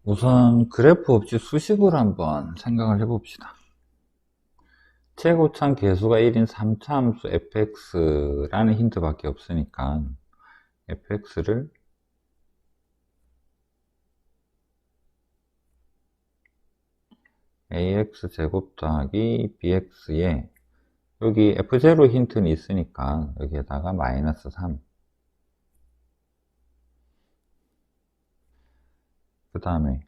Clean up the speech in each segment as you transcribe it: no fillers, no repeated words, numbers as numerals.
우선 그래프 없이 수식으로 한번 생각을 해봅시다. 최고참 개수가 1인 3차함수 fx라는 힌트밖에 없으니까 fx를 ax제곱 더하기 bx에 여기 f0 힌트는 있으니까 여기에다가 마이너스 3, 그 다음에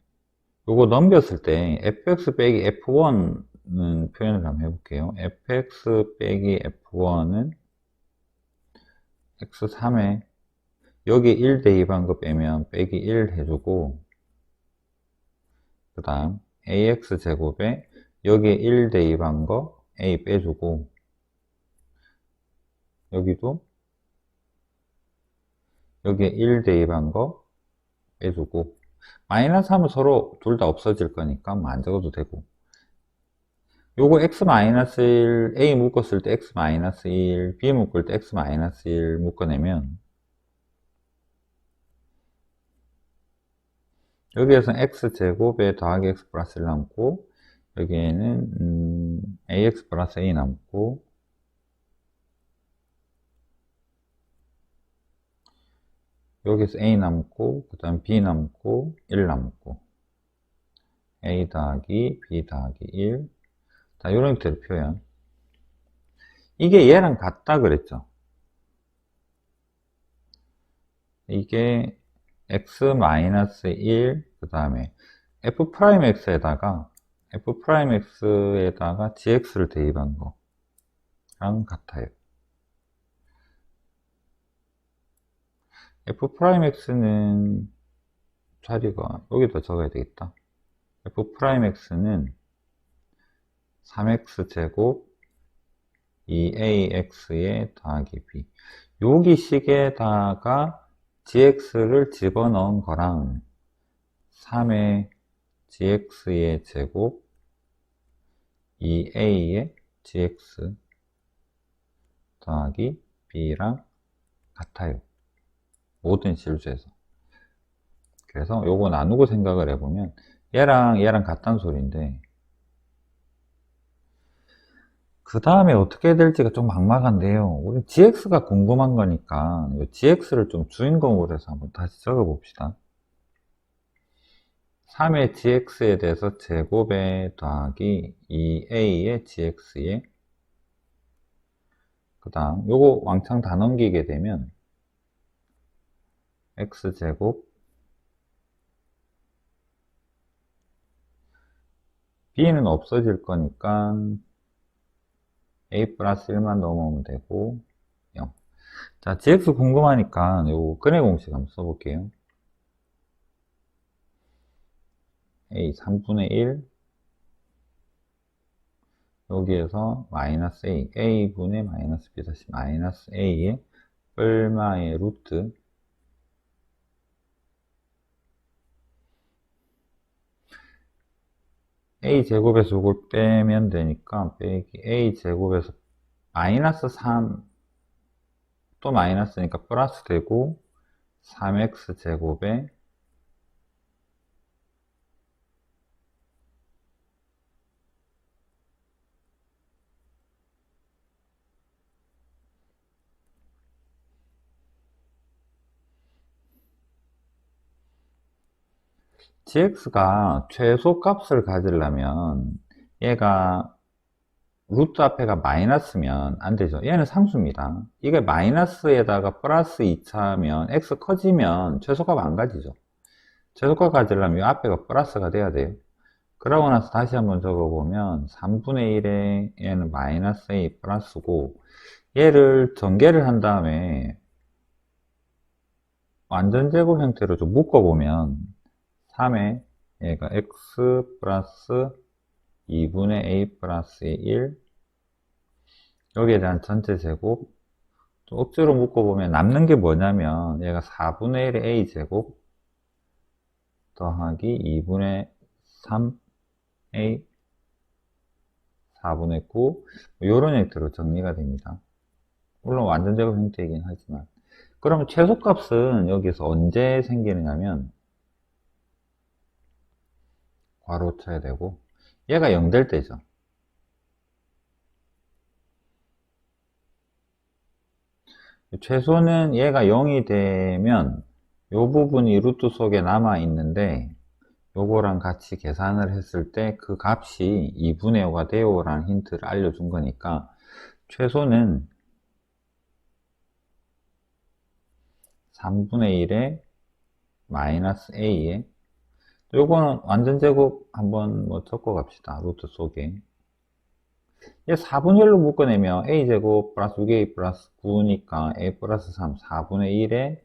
요거 넘겼을 때 fx 빼기 f1은 표현을 한번 해볼게요. fx 빼기 f1은 x3에 여기 1 대입한 거 빼면 빼기 1 해주고, 그 다음 ax제곱에 여기에 1 대입한 거 a 빼주고, 여기도 여기에 1 대입한 거 빼주고, 마이너스 하면 서로 둘 다 없어질 거니까 뭐 안 적어도 되고, 요거 x-1 a 묶었을 때 x-1 b 묶을 때 x-1 묶어내면 여기에서는 x제곱에 더하기 x 플러스 1 남고, 여기에는 ax 플러스 a 남고, 여기서 a 남고, 그 다음 b 남고, 1 남고, a 더하기 b 더하기 1. 자, 요런 형태로 표현. 이게 얘랑 같다 그랬죠. 이게 x-1, 그 다음에 f'x에다가 gx를 대입한 거랑 같아요. f'x는 자리가 여기다 적어야 되겠다. f'x는 3x제곱 2ax에 더하기 b, 여기 식에다가 gx를 집어넣은 거랑 3의 gx의 제곱 2a의 gx 더하기 b랑 같아요. 모든 실수에서. 그래서 요거 나누고 생각을 해보면 얘랑 같다는 소리인데, 그 다음에 어떻게 될지가 좀 막막한데요. 우리 gx가 궁금한 거니까 이 gx를 좀 주인공으로 해서 한번 다시 적어 봅시다. 3의 gx에 대해서 제곱에 더하기 2a의 gx에, 그 다음 요거 왕창 다 넘기게 되면 x제곱 b는 없어질 거니까 a 플러스 1만 넘어오면 되고 0. 자, gx 궁금하니까 요거 근해 공식 한번 써볼게요. a 3분의 1 여기에서 마이너스 a분의 마이너스 b 다시 마이너스 a의 뿔마의 루트 a제곱에서 이걸 빼면 되니까 빼기 a제곱에서 마이너스 3 또 마이너스니까 플러스 되고 3x제곱에 gx가 최소값을 가지려면 얘가 루트 앞에가 마이너스면 안 되죠. 얘는 상수입니다. 이게 마이너스에다가 플러스 2차면 x 커지면 최소값 안 가지죠. 최소값 가지려면 이 앞에가 플러스가 돼야 돼요. 그러고 나서 다시 한번 적어보면 3분의 1에 얘는 마이너스 a 플러스고, 얘를 전개를 한 다음에 완전제곱 형태로 좀 묶어보면 3에 얘가 x 플러스 2분의 a 플러스 1, 여기에 대한 전체 제곱, 또 억지로 묶어보면 남는 게 뭐냐면 얘가 4분의 1의 a 제곱 더하기 2분의 3a 4분의 9, 이런 형태로 정리가 됩니다. 물론 완전제곱 형태이긴 하지만. 그러면 최소값은 여기서 언제 생기느냐면 괄호 쳐야 되고, 얘가 0 될 때죠. 최소는 얘가 0이 되면 요 부분이 루트 속에 남아 있는데, 요거랑 같이 계산을 했을 때 그 값이 2분의 5가 돼요 라는 힌트를 알려준 거니까, 최소는 3분의 1에 마이너스 a에, 요거는 완전 제곱 한번 뭐 적고 갑시다. 루트 속에. 얘 4분의 1로 묶어내면 a제곱 플러스 6a 플러스 9니까 a 플러스 3, 4분의 1에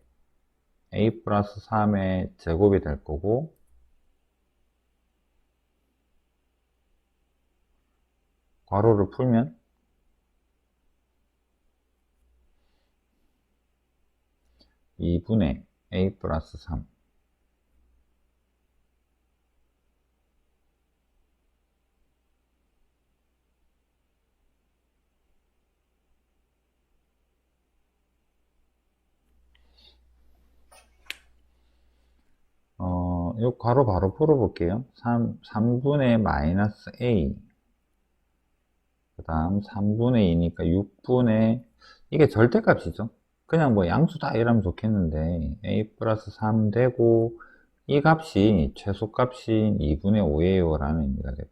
a 플러스 3의 제곱이 될 거고, 괄호를 풀면 2분의 a 플러스 3. 요 괄호 바로 풀어볼게요. 3분의 마이너스 a. 그 다음 3분의 2니까 6분의, 이게 절대값이죠. 그냥 뭐 양수다 이러면 좋겠는데, a 플러스 3 되고, 이 값이 최소값인 2분의 5예요 라는 의미가 돼요.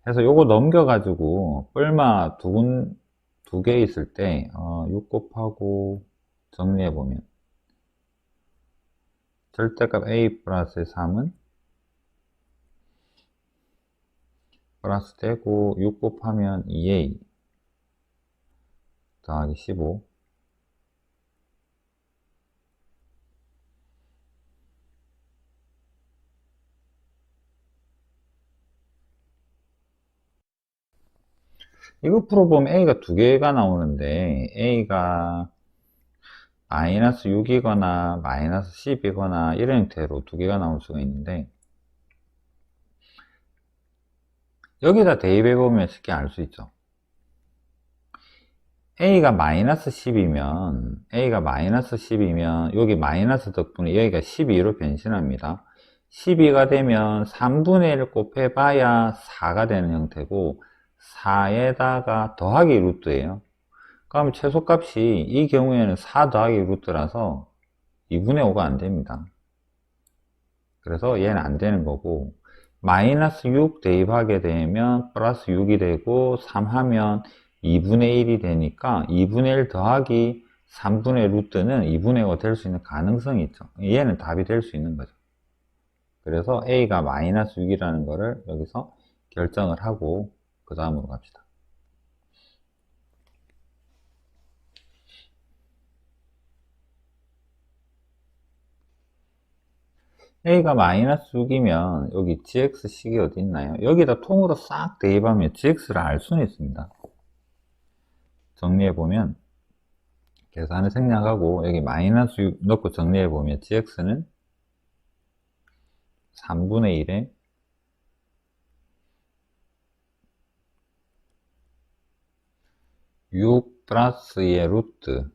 그래서 요거 넘겨가지고 뿔마 두 개 있을 때 6 곱하고 정리해보면 절대값 a 플러스 3은 플러스 되고, 6 곱하면 2a 더하기 15. 이거 풀어보면 a가 두 개가 나오는데, a가 마이너스 6이거나 마이너스 10이거나 이런 형태로 두 개가 나올 수가 있는데, 여기다 대입해보면 쉽게 알 수 있죠. a가 마이너스 10이면 여기 마이너스 덕분에 여기가 12로 변신합니다. 12가 되면 3분의 1 곱해봐야 4가 되는 형태고, 4에다가 더하기 루트예요. 그럼 최소값이 이 경우에는 4 더하기 루트라서 2분의 5가 안 됩니다. 그래서 얘는 안 되는 거고, 마이너스 6 대입하게 되면 플러스 6이 되고, 3 하면 2분의 1이 되니까 2분의 1 더하기 3분의 루트는 2분의 5가 될 수 있는 가능성이 있죠. 얘는 답이 될 수 있는 거죠. 그래서 a가 마이너스 6이라는 거를 여기서 결정을 하고 그 다음으로 갑시다. a가 마이너스 6이면 여기 gx식이 어디 있나요? 여기다 통으로 싹 대입하면 gx를 알 수는 있습니다. 정리해보면, 계산을 생략하고 여기 마이너스 6 넣고 정리해보면 gx는 3분의 1에 6 플러스 2의 루트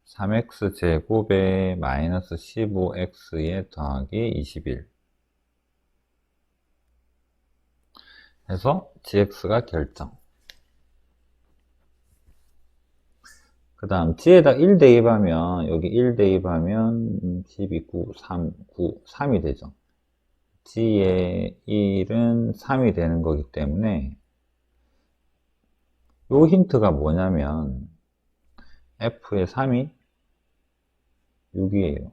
3x 제곱에 마이너스 15x에 더하기 21 해서 gx가 결정. 그 다음 g에다 1 대입하면, 여기 1 대입하면 12, 9, 3, 9, 3이 되죠. g의 1은 3이 되는 거기 때문에 요 힌트가 뭐냐면 f의 3이 6이에요.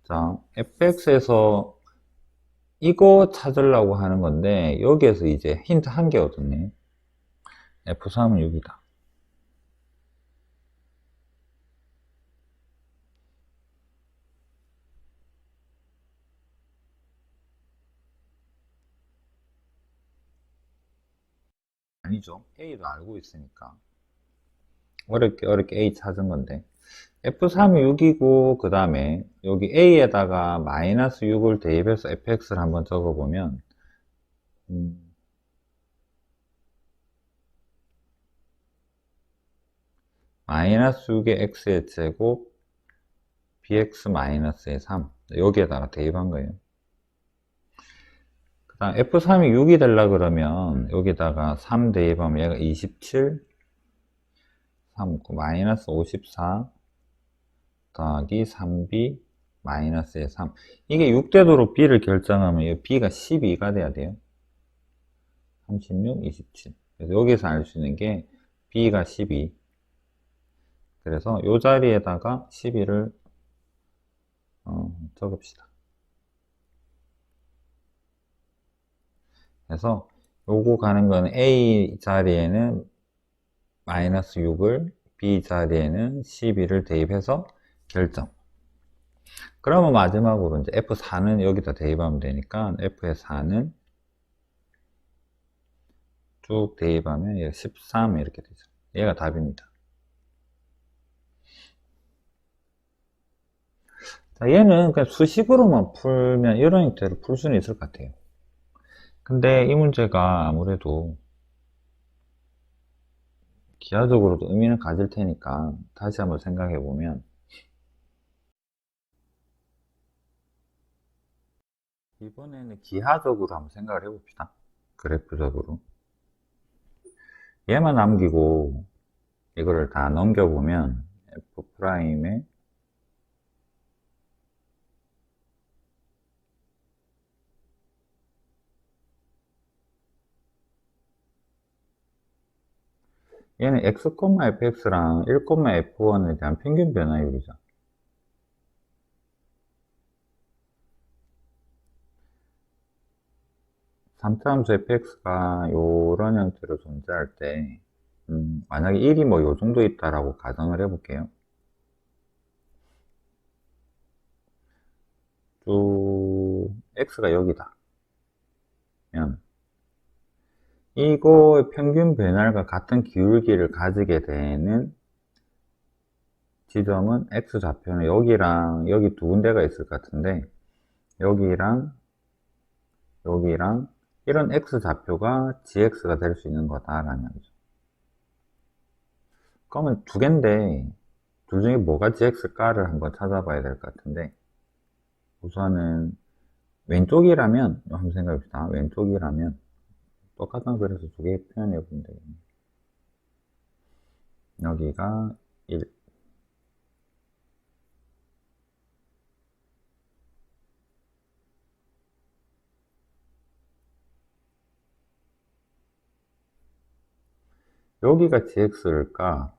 자, fx에서 이거 찾으려고 하는 건데, 여기에서 이제 힌트 한 개 얻었네. f3은 6이다. 아니죠. a도 알고 있으니까. 어렵게 a 찾은 건데. f3이 6이고, 그 다음에 여기 a에다가 마이너스 6을 대입해서 fx를 한번 적어보면, 마이너스 6의 x의 제곱 bx 마이너스의 3 여기에다가 대입한 거예요. 그 다음 f3이 6이 되려 그러면 여기다가 3 대입하면 얘가 27 3 마이너스 54 더하기 3b 마이너스의 3 이게 6되도록 b를 결정하면 이 b가 12가 돼야 돼요. 36, 27 그래서 여기서 알 수 있는 게 b가 12 그래서 이 자리에다가 12를 적읍시다. 그래서 요거 가는 거는 A 자리에는 마이너스 6을 B 자리에는 12를 대입해서 결정. 그러면 마지막으로 이제 F4는 여기다 대입하면 되니까 F의 4는 쭉 대입하면 얘가 13 이렇게 되죠. 얘가 답입니다. 자, 얘는 그냥 수식으로만 풀면 이런 형태로 풀 수는 있을 것 같아요. 근데 이 문제가 아무래도 기하적으로도 의미는 가질 테니까 다시 한번 생각해 보면 이번에는 기하적으로 한번 생각을 해 봅시다. 그래프적으로 얘만 남기고 이거를 다 넘겨보면 F'의 얘는 x, fx랑 1, f1에 대한 평균 변화율이죠. 삼차함수 fx가 이런 형태로 존재할 때 만약에 1이 뭐 요 정도 있다라고 가정을 해볼게요. 쭉 x가 여기다. 면 이거의 평균 변화율과 같은 기울기를 가지게 되는 지점은 x좌표는 여기랑 여기 두 군데가 있을 것 같은데 여기랑 여기랑 이런 x좌표가 gx가 될 수 있는 거다라는 얘기죠. 그러면 두 개인데 둘 중에 뭐가 gx일까를 한번 찾아봐야 될 것 같은데 우선은 왼쪽이라면 한번 생각해 봅시다. 왼쪽이라면 똑같은 그래서 두 개 표현해 보면 되겠네요. 여기가 1 여기가 gx일까?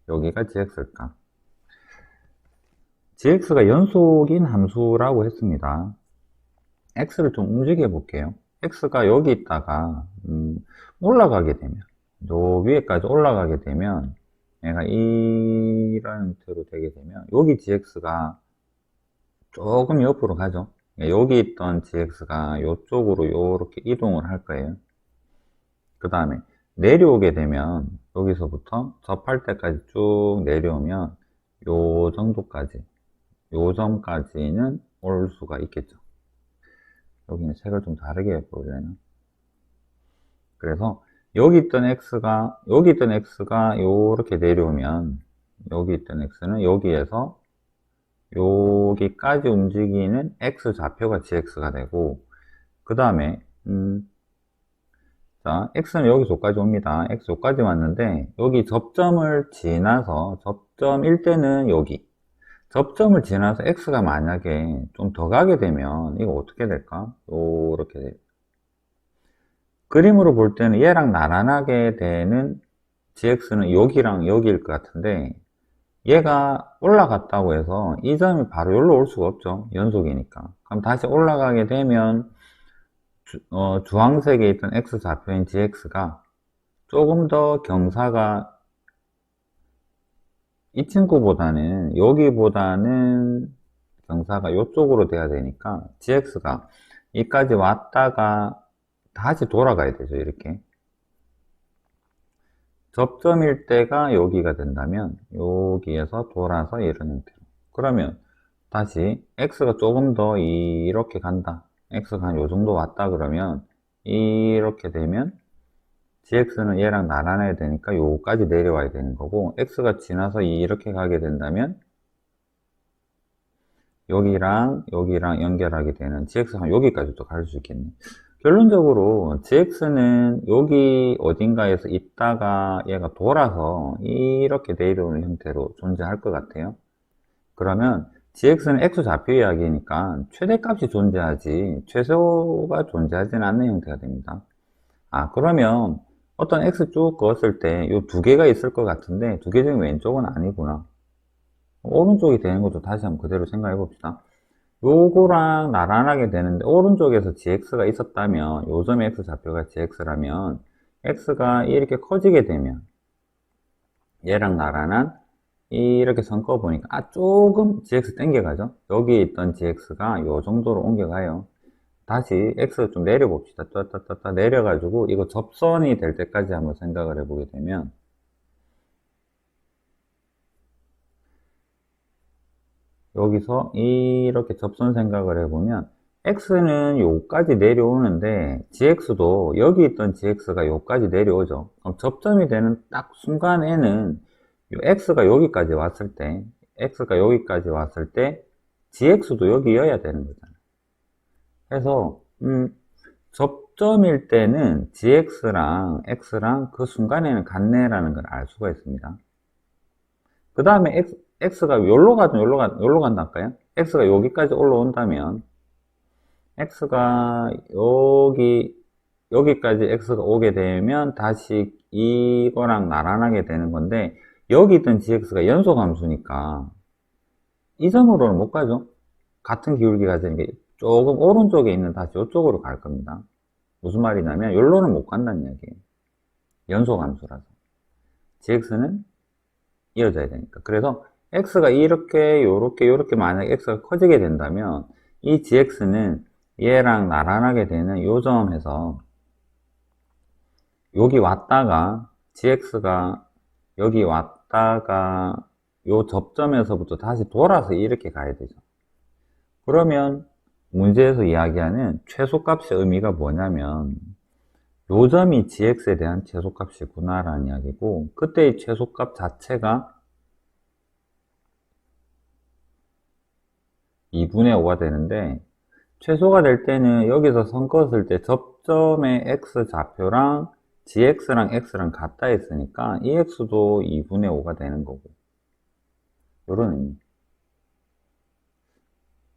여기가 gx일까? gx가 연속인 함수라고 했습니다. x를 좀 움직여 볼게요. x가 여기 있다가 올라가게 되면 요 위에까지 올라가게 되면 얘가 이런 형태로 되게 되면 여기 gx가 조금 옆으로 가죠. 여기 있던 gx가 이쪽으로 이렇게 이동을 할 거예요. 그 다음에 내려오게 되면 여기서부터 접할 때까지 쭉 내려오면 요 정도까지 요 점까지는 올 수가 있겠죠. 여기는 색을 좀 다르게 보려나. 그래서 여기 있던 x가 요렇게 내려오면 여기 있던 x는 여기에서 여기까지 움직이는 x 좌표가 gx가 되고 그 다음에 자 x는 여기서까지 옵니다. x 여기까지 왔는데 여기 접점을 지나서 접점일 때는 여기 접점을 지나서 x가 만약에 좀 더 가게 되면 이거 어떻게 될까? 요렇게 돼요. 그림으로 볼 때는 얘랑 나란하게 되는 gx는 여기랑 여기일 것 같은데 얘가 올라갔다고 해서 이 점이 바로 여기로 올 수가 없죠. 연속이니까. 그럼 다시 올라가게 되면 주황색에 있던 x좌표인 gx가 조금 더 경사가 이 친구보다는 여기보다는 경사가 이쪽으로 돼야 되니까 gx가 여기까지 왔다가 다시 돌아가야 되죠. 이렇게 접점일 때가 여기가 된다면 여기에서 돌아서 이런 형태로 그러면 다시 x가 조금 더 이렇게 간다 x가 한 요 정도 왔다 그러면 이렇게 되면 gx는 얘랑 나란해야 되니까 요까지 내려와야 되는 거고, x가 지나서 이렇게 가게 된다면 여기랑 여기랑 연결하게 되는 gx가 여기까지도 갈 수 있겠네. 결론적으로 gx는 여기 어딘가에서 있다가 얘가 돌아서 이렇게 내려오는 형태로 존재할 것 같아요. 그러면 gx는 x좌표 이야기니까 최대값이 존재하지 최소가 존재하지는 않는 형태가 됩니다. 그러면 어떤 x 쭉 그었을 때 이 두 개가 있을 것 같은데 두 개 중에 왼쪽은 아니구나. 오른쪽이 되는 것도 다시 한번 그대로 생각해 봅시다. 요거랑 나란하게 되는데 오른쪽에서 gx가 있었다면 요 점의 x좌표가 gx라면 x가 이렇게 커지게 되면 얘랑 나란한 이렇게 선 꺼보니까 조금 gx 땡겨가죠. 여기 있던 gx가 요 정도로 옮겨가요. 다시 x 좀 내려봅시다. 따따따따 내려가지고 이거 접선이 될 때까지 한번 생각을 해보게 되면 여기서 이렇게 접선 생각을 해보면 x는 요까지 내려오는데 gx도 여기 있던 gx가 요까지 내려오죠. 그럼 접점이 되는 딱 순간에는 요 x가 여기까지 왔을 때 gx도 여기여야 되는 거잖아요. 그래서 접점일 때는 gx랑 x랑 그 순간에는 같네라는 걸 알 수가 있습니다. 그 다음에 x가 여기로 가든 여기로 간다 할까요? x가 여기까지 올라온다면 x가 여기까지 x가 오게 되면 다시 이거랑 나란하게 되는 건데 여기 있던 gx가 연소함수니까 이 점으로는 못 가죠. 같은 기울기 가지는 게 조금 오른쪽에 있는 다시 이쪽으로 갈 겁니다. 무슨 말이냐면 여기로는 못 간다는 이야기예요. 연소함수라서 gx는 이어져야 되니까. 그래서 x가 요렇게 만약에 x가 커지게 된다면 이 gx는 얘랑 나란하게 되는 요 점에서 여기 왔다가 gx가 여기 왔다가 요 접점에서부터 다시 돌아서 이렇게 가야 되죠. 그러면 문제에서 이야기하는 최소값의 의미가 뭐냐면 요 점이 gx에 대한 최소값이구나 라는 이야기고, 그때의 최소값 자체가 2분의 5가 되는데 최소가 될 때는 여기서 선 그었을 때 접점의 x좌표랑 gx랑 x랑 같다 했으니까 이 x도 2분의 5가 되는 거고, 요런 의미.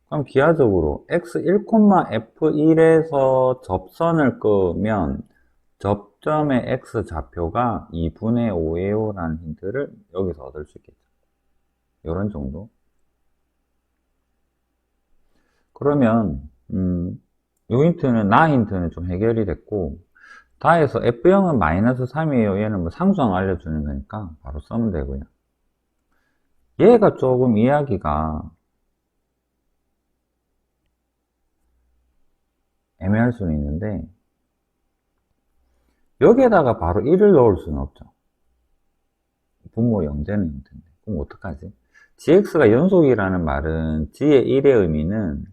그럼 기하적으로 x1,f1에서 접선을 끄면 접점의 x좌표가 2분의 5예요 라는 힌트를 여기서 얻을 수 있겠죠. 요런 정도. 그러면 요 힌트는 나 힌트는 좀 해결이 됐고, 다에서 F0은 마이너스 3이에요. 얘는 뭐 상수항 알려주는 거니까 바로 쓰면 되고요. 얘가 조금 이야기가 애매할 수는 있는데 여기에다가 바로 1을 넣을 수는 없죠. 분모 0되는 형태인데 그럼 어떡하지? gx가 연속이라는 말은 g의 1의 의미는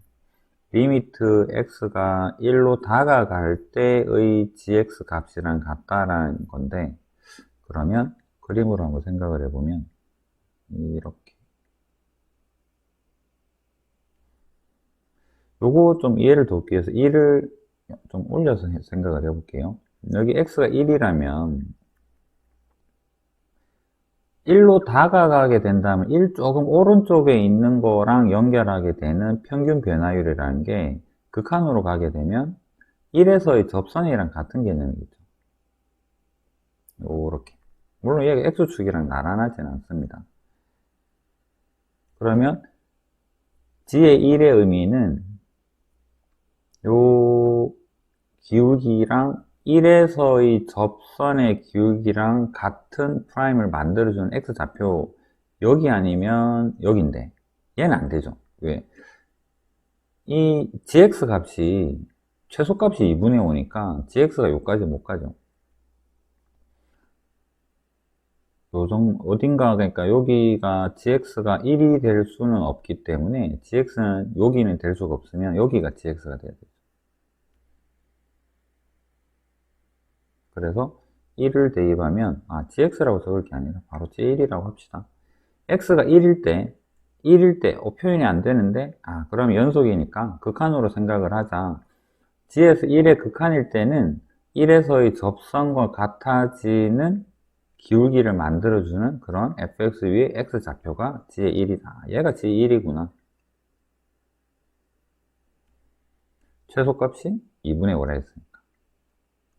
리미트 x가 1로 다가갈 때의 gx 값이랑 같다라는 건데, 그러면 그림으로 한번 생각을 해보면 이렇게 요거 좀 이해를 돕기 위해서 1을 좀 올려서 생각을 해볼게요. 여기 x가 1이라면 1로 다가가게 된다면 1 조금 오른쪽에 있는 거랑 연결하게 되는 평균 변화율이라는 게 극한으로 가게 되면 1에서의 접선이랑 같은 개념이겠죠. 요렇게. 물론 얘가 x축이랑 나란하지는 않습니다. 그러면 g의 1의 의미는 요 기울기랑 1에서의 접선의 기울기랑 같은 프라임을 만들어주는 x좌표, 여기 아니면 여기인데 얘는 안 되죠. 왜? 이 gx 값이 최소값이 2분의 5니까 gx가 여기까지 못 가죠. 어딘가, 그러니까 여기가 gx가 1이 될 수는 없기 때문에 gx는 여기는 될 수가 없으면 여기가 gx가 돼야 되죠. 그래서 1을 대입하면, gx라고 적을 게 아니라 바로 j1이라고 합시다. x가 1일 때, 표현이 안 되는데, 그럼 연속이니까 극한으로 생각을 하자. g에서 1의 극한일 때는 1에서의 접선과 같아지는 기울기를 만들어주는 그런 fx 위에 x 좌표가 g의 1이다. 얘가 g의 1이구나. 최소값이 2분의 5라 했으니까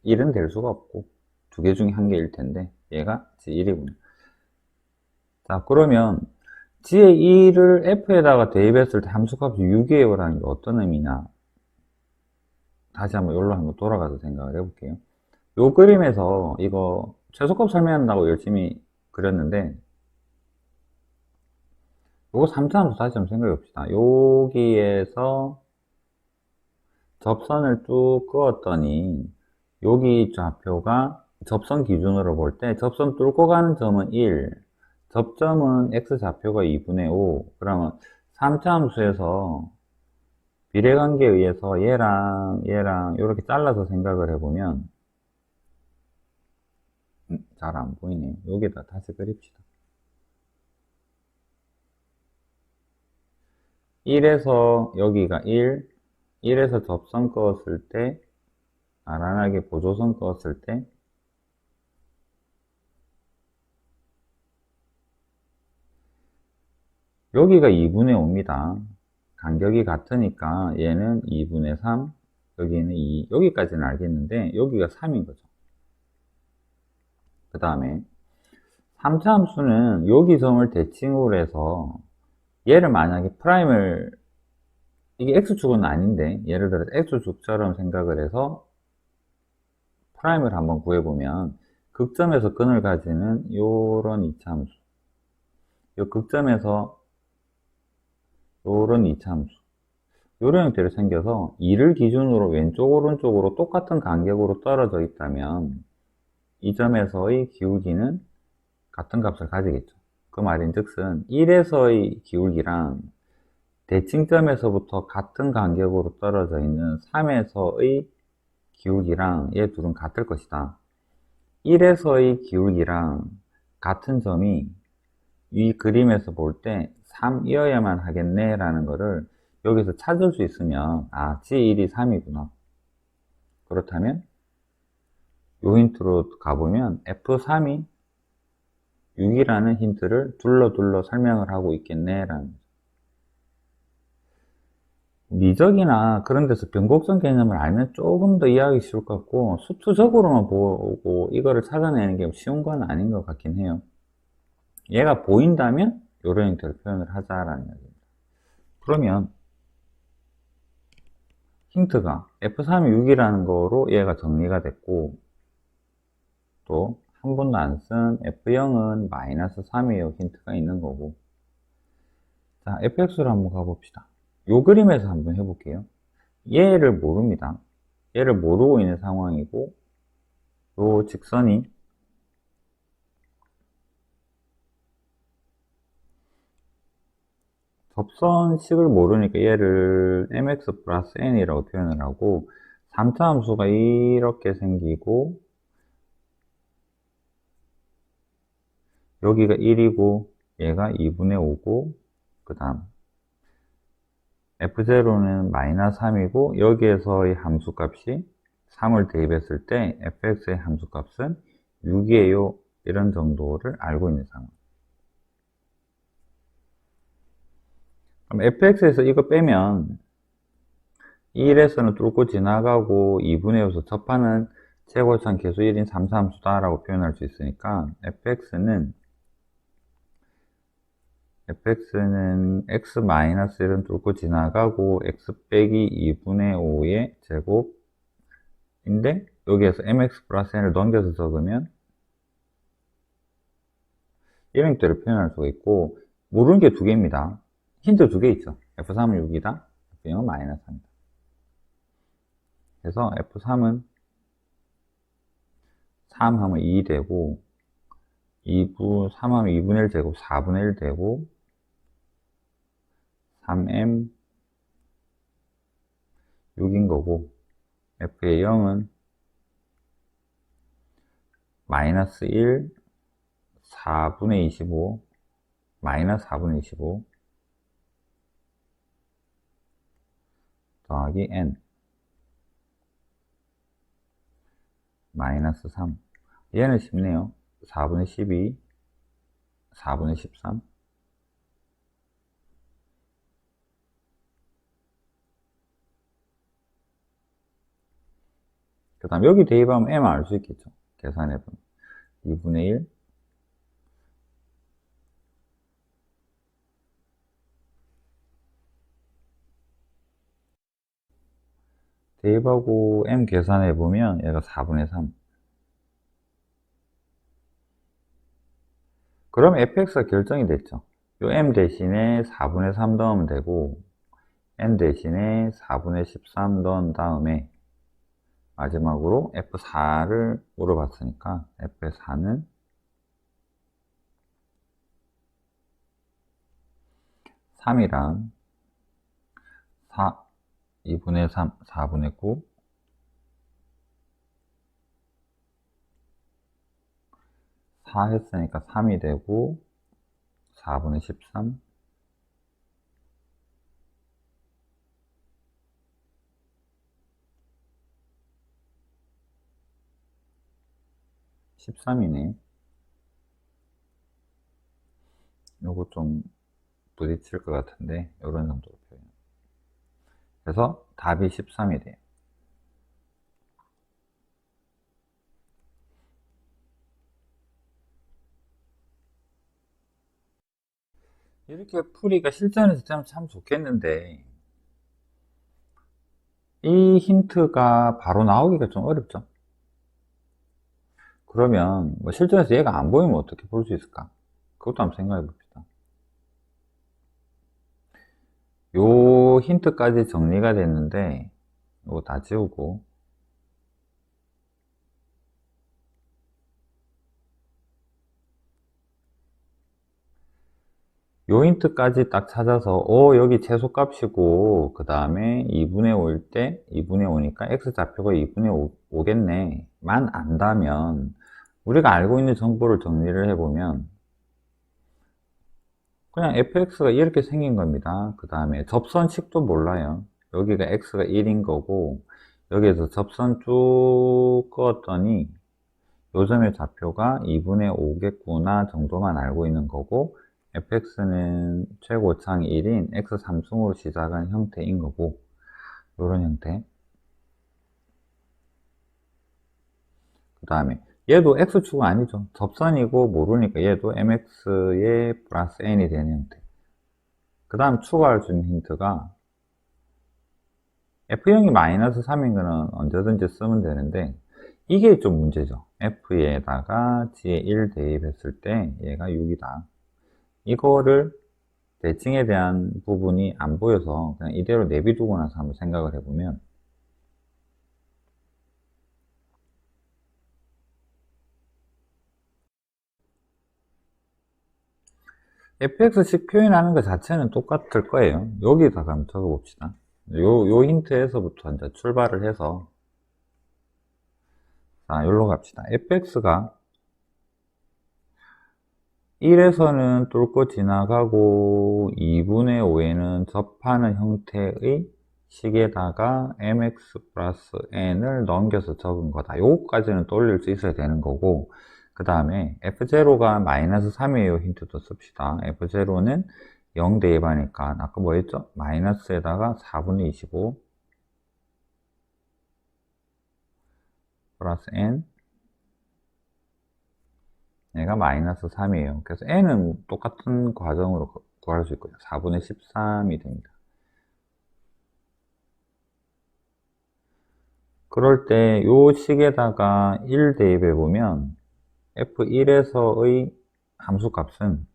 1은 될 수가 없고 두 개 중에 한 개일 텐데 얘가 g의 1이구나. 자, 그러면 g의 1을 f에다가 대입했을 때 함수값이 6이에요라는 게 어떤 의미냐. 다시 한번 여기로 한번 돌아가서 생각을 해볼게요. 요 그림에서 이거 최소값 설명한다고 열심히 그렸는데 요거 3차함수 다시 한번 생각해 봅시다. 여기에서 접선을 쭉 그었더니 여기 좌표가 접선 기준으로 볼 때 접선 뚫고 가는 점은 1, 접점은 x좌표가 2분의 5. 그러면 3차 함수에서 비례관계에 의해서 얘랑 이렇게 잘라서 생각을 해보면 잘 안 보이네요. 여기다 다시 그립시다. 1에서 여기가 1에서 접선 그었을 때 나란하게 보조선 그었을 때 여기가 2분의 5입니다. 간격이 같으니까 얘는 2분의 3, 여기는 2, 여기까지는 알겠는데 여기가 3인 거죠. 그 다음에 3차 함수는 여기 점을 대칭으로 해서 얘를 만약에 프라임을 이게 x축은 아닌데 예를 들어서 x축처럼 생각을 해서 프라임을 한번 구해보면 극점에서 근을 가지는 요런 2차 함수, 요 극점에서 요런 2차 함수, 요런 형태로 생겨서 2를 기준으로 왼쪽 오른쪽으로 똑같은 간격으로 떨어져 있다면 이 점에서의 기울기는 같은 값을 가지겠죠. 그 말인즉슨 1에서의 기울기랑 대칭점에서부터 같은 간격으로 떨어져 있는 3에서의 기울기랑 얘 둘은 같을 것이다. 1에서의 기울기랑 같은 점이 이 그림에서 볼 때 3이어야만 하겠네 라는 거를 여기서 찾을 수 있으면 G1이 3이구나. 그렇다면 요 힌트로 가보면 F3이 6이라는 힌트를 둘러 설명을 하고 있겠네 라는 거죠. 미적이나 그런 데서 변곡점 개념을 알면 조금 더 이해하기 쉬울 것 같고 수투적으로만 보고 이거를 찾아내는 게 쉬운 건 아닌 것 같긴 해요. 얘가 보인다면 이런 형태로 표현을 하자라는 이야기입니다. 그러면 힌트가 F3이 6이라는 거로 얘가 정리가 됐고 또 한 번도 안 쓴 F0은 마이너스 3이에요 힌트가 있는 거고. 자, fx로 한번 가봅시다. 요 그림에서 한번 해볼게요. 얘를 모릅니다. 얘를 모르고 있는 상황이고 요 직선이 접선식을 모르니까 얘를 mx 플러스 n이라고 표현을 하고 3차 함수가 이렇게 생기고 여기가 1이고 얘가 2분의 5고 그 다음 f0는 마이너스 3이고 여기에서의 함수값이 3을 대입했을 때 fx의 함수값은 6이에요 이런 정도를 알고 있는 상황. 그럼 fx에서 이거 빼면 1에서는 뚫고 지나가고 2분의 5에서 접하는 최고차는 계수 1인 3차 함수다 라고 표현할 수 있으니까 fx는 x-1은 뚫고 지나가고 x 빼기 2분의 5의 제곱인데 여기에서 mx 플러스 n을 넘겨서 적으면 이런 형태로 표현할 수가 있고 모르는 게 두 개입니다. 힌트 두 개 있죠. f3은 6이다, f0은 마이너스 3이다. 그래서 f3은 3 하면 2 되고 3 하면 2분의 1 제곱 4분의 1 되고 3m 6인 거고 f의 0은 마이너스 1, 4분의 25, 마이너스 4분의 25 더하기 n 마이너스 3. 얘는 쉽네요. 4분의 12, 4분의 13. 그 다음 여기 대입하면 m 알 수 있겠죠. 계산해보면 2분의 1 대입하고 m 계산해보면 얘가 4분의 3. 그럼 fx가 결정이 됐죠. 요 m 대신에 4분의 3 넣으면 되고 n 대신에 4분의 13 넣은 다음에 마지막으로 f4를 물어봤으니까 f의 4는 3이랑 4, 2분의 3, 4분의 9 4 했으니까 3이 되고 4분의 13 13이네. 요거 좀 부딪힐 것 같은데 이런 정도로 표현. 그래서 답이 13이 돼요. 이렇게 풀이가 실전에서 되면 참 좋겠는데 이 힌트가 바로 나오기가 좀 어렵죠. 그러면 뭐 실전에서 얘가 안 보이면 어떻게 볼 수 있을까? 그것도 한번 생각해 봅시다. 요 힌트까지 정리가 됐는데 이거 다 지우고 요 힌트까지 딱 찾아서 여기 최소값이고 그 다음에 2분의 5일 때 2분의 5니까 x좌표가 2분의 5겠네 만 안다면 우리가 알고 있는 정보를 정리를 해보면 그냥 fx가 이렇게 생긴 겁니다. 그 다음에 접선식도 몰라요. 여기가 x가 1인 거고 여기에서 접선 쭉 그었더니 요점의 좌표가 2분의 5겠구나 정도만 알고 있는 거고 fx는 최고창이 1인 x3승으로 시작한 형태인 거고 요런 형태. 그 다음에 얘도 x축은 아니죠. 접선이고 모르니까 얘도 mx에 플러스 n이 되는 형태. 그 다음 추가할 수 있는 힌트가 F형이 마이너스 3인 거는 언제든지 쓰면 되는데 이게 좀 문제죠. F에다가 G에 1 대입했을 때 얘가 6이다. 이거를 대칭에 대한 부분이 안 보여서 그냥 이대로 내비두고 나서 한번 생각을 해보면 fx식 표현하는 것 자체는 똑같을 거예요. 여기다가 한번 적어봅시다. 요 힌트에서부터 이제 출발을 해서 자, 여기로 갑시다. fx가 1에서는 뚫고 지나가고 2분의 5에는 접하는 형태의 식에다가 mx 플러스 n을 넘겨서 적은 거다. 요거까지는 떠올릴 수 있어야 되는 거고 그 다음에 f0가 마이너스 3이에요. 힌트도 씁시다. f0는 0 대입하니까 아까 뭐 했죠? 마이너스에다가 4분의 25 플러스 n 얘가 마이너스 3이에요. 그래서 n은 똑같은 과정으로 구할 수 있고요. 4분의 13이 됩니다. 그럴 때 요 식에다가 1 대입해 보면 f1에서의 함수값은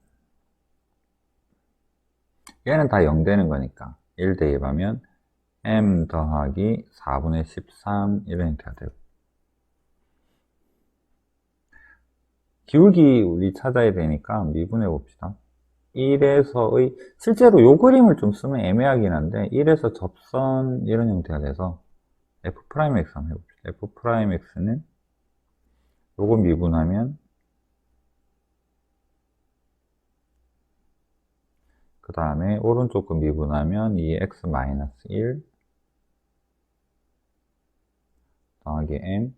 얘는 다 0 되는 거니까 1 대입하면 m 더하기 4분의 13 이런 형태가 되고 기울기 우리 찾아야 되니까 미분해 봅시다. 1에서의 실제로 요 그림을 좀 쓰면 애매하긴 한데 1에서 접선 이런 형태가 돼서 f'x 한번 해봅시다. f'x는 요거 미분하면 그 다음에 오른쪽 거 미분하면 이 x-1 더하기 m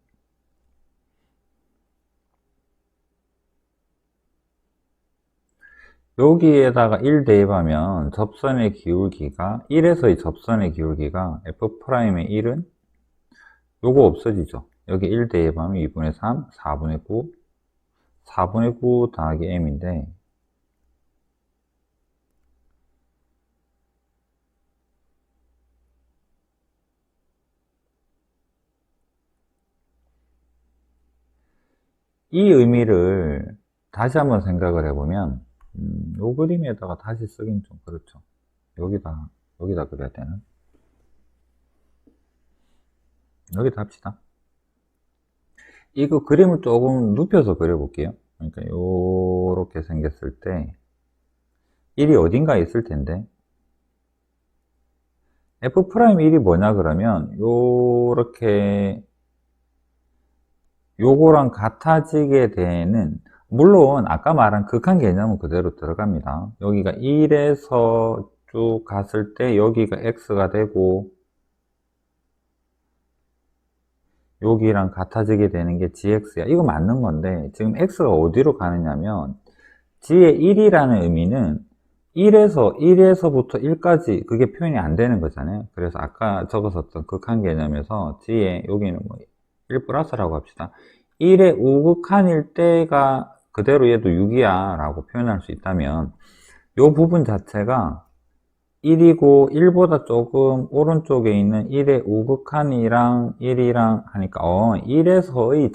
여기에다가 1 대입하면 접선의 기울기가 1에서의 접선의 기울기가 f'의 1은 요거 없어지죠. 여기 1 대입하면 2분의 3, 4분의 9 4분의 9 더하기 m인데 이 의미를 다시 한번 생각을 해보면 요 그림에다가 다시 쓰긴 좀 그렇죠. 여기다 그려야 되나? 여기다 합시다. 이거 그림을 조금 눕혀서 그려볼게요. 그러니까 요렇게 생겼을 때 1이 어딘가에 있을 텐데 f'1이 뭐냐 그러면 요렇게 요거랑 같아지게 되는, 물론 아까 말한 극한 개념은 그대로 들어갑니다. 여기가 1에서 쭉 갔을 때 여기가 x가 되고 여기랑 같아지게 되는 게 gx야. 이거 맞는 건데 지금 x가 어디로 가느냐면 g의 1이라는 의미는 1에서부터 1까지 그게 표현이 안 되는 거잖아요. 그래서 아까 적었었던 극한 개념에서 g의 여기는 뭐 1 플러스라고 합시다. 1의 우극한일 때가 그대로 얘도 6이야 라고 표현할 수 있다면 이 부분 자체가 1이고 1보다 조금 오른쪽에 있는 1의 우극한이랑 1이랑 하니까 1에서의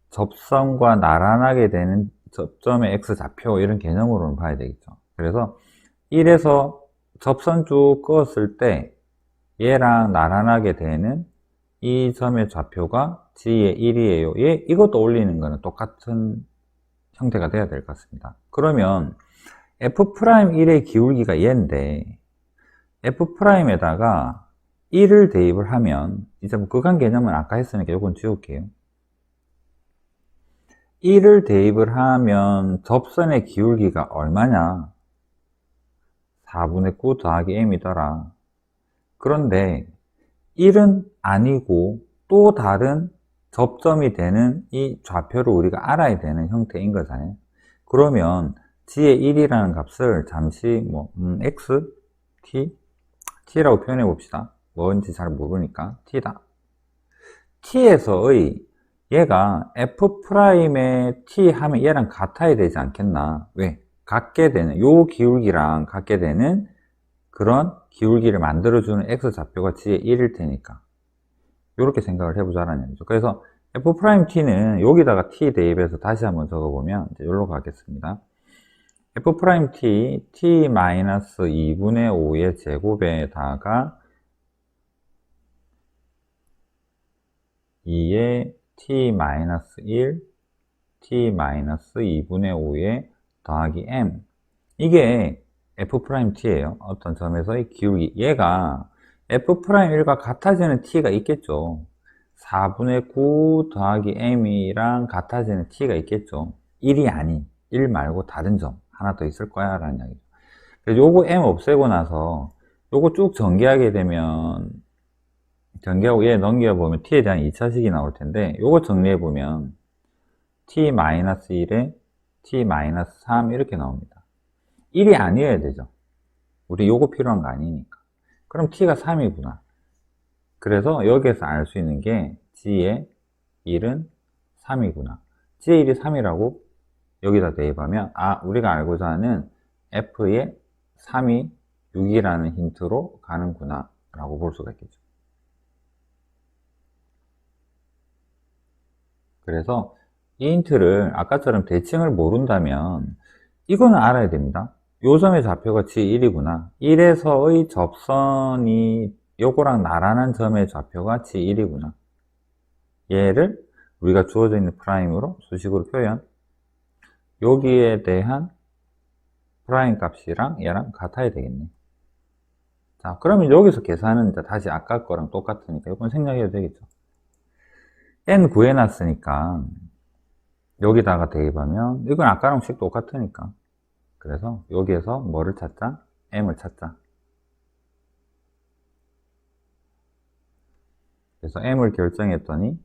접선과 나란하게 되는 접점의 x좌표 이런 개념으로는 봐야 되겠죠. 그래서 1에서 접선 쭉 그었을 때 얘랑 나란하게 되는 이 점의 좌표가 g의 1이에요. 이것도 올리는 거는 똑같은 형태가 돼야 될 것 같습니다. 그러면 f'1의 기울기가 얘인데 f'에다가 1을 대입을 하면 이제 뭐 극한 개념은 아까 했으니까 이건 지울게요. 1을 대입을 하면 접선의 기울기가 얼마냐? 4분의 9 더하기 m이더라. 그런데 1은 아니고 또 다른 접점이 되는 이 좌표를 우리가 알아야 되는 형태인 거잖아요. 그러면 g의 1이라는 값을 잠시 x, t라고 표현해 봅시다. 뭔지 잘 모르니까 t다. t에서의 얘가 f'의 t 하면 얘랑 같아야 되지 않겠나? 왜? 같게 되는, 요 기울기랑 같게 되는 그런 기울기를 만들어주는 x좌표가 g의 1일 테니까 이렇게 생각을 해보자라는 얘기죠. 그래서 f't는 여기다가 t 대입해서 다시 한번 적어보면 이제 여기로 가겠습니다. f't, t-2분의 5의 제곱에다가 2의 t-1, t-2분의 5의 더하기 m, 이게 f't예요. 어떤 점에서의 기울기. 얘가 f'1과 같아지는 t가 있겠죠. 4분의 9 더하기 m이랑 같아지는 t가 있겠죠. 1이 아닌, 1 말고 다른 점 하나 더 있을 거야 라는 이야기죠. 그래서 요거 m 없애고 나서 요거 쭉 전개하게 되면, 전개하고 얘 넘겨보면 t에 대한 2차식이 나올 텐데 요거 정리해보면 t-1에 t-3 이렇게 나옵니다. 1이 아니어야 되죠. 우리 요거 필요한 거 아니니까. 그럼 t가 3이구나. 그래서 여기에서 알 수 있는 게 g의 1은 3이구나. g의 1이 3이라고 여기다 대입하면 우리가 알고자 하는 f의 3이 6이라는 힌트로 가는구나 라고 볼 수가 있겠죠. 그래서 이 힌트를 아까처럼 대칭을 모른다면 이거는 알아야 됩니다. 요 점의 좌표가 g1이구나. 1에서의 접선이 요거랑 나란한 점의 좌표가 g1이구나. 얘를 우리가 주어져 있는 프라임으로 수식으로 표현. 여기에 대한 프라임 값이랑 얘랑 같아야 되겠네. 자, 그러면 여기서 계산은 다시 아까 거랑 똑같으니까 이건 생략해도 되겠죠. n 구해놨으니까 여기다가 대입하면 이건 아까랑 식 똑같으니까, 그래서 여기에서 뭐를 찾자? m을 찾자. 그래서 m을 결정했더니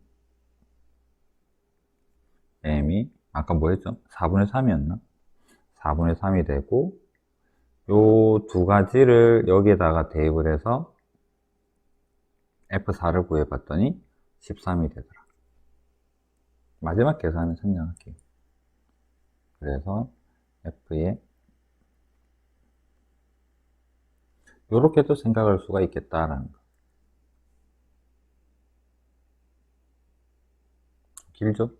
m이 아까 뭐였죠? 4분의 3이었나? 4분의 3이 되고, 요 두 가지를 여기에다가 대입을 해서 F4를 구해봤더니 13이 되더라. 마지막 계산을 설명할게요. 그래서 F에 요렇게도 생각할 수가 있겠다라는 거. 길죠?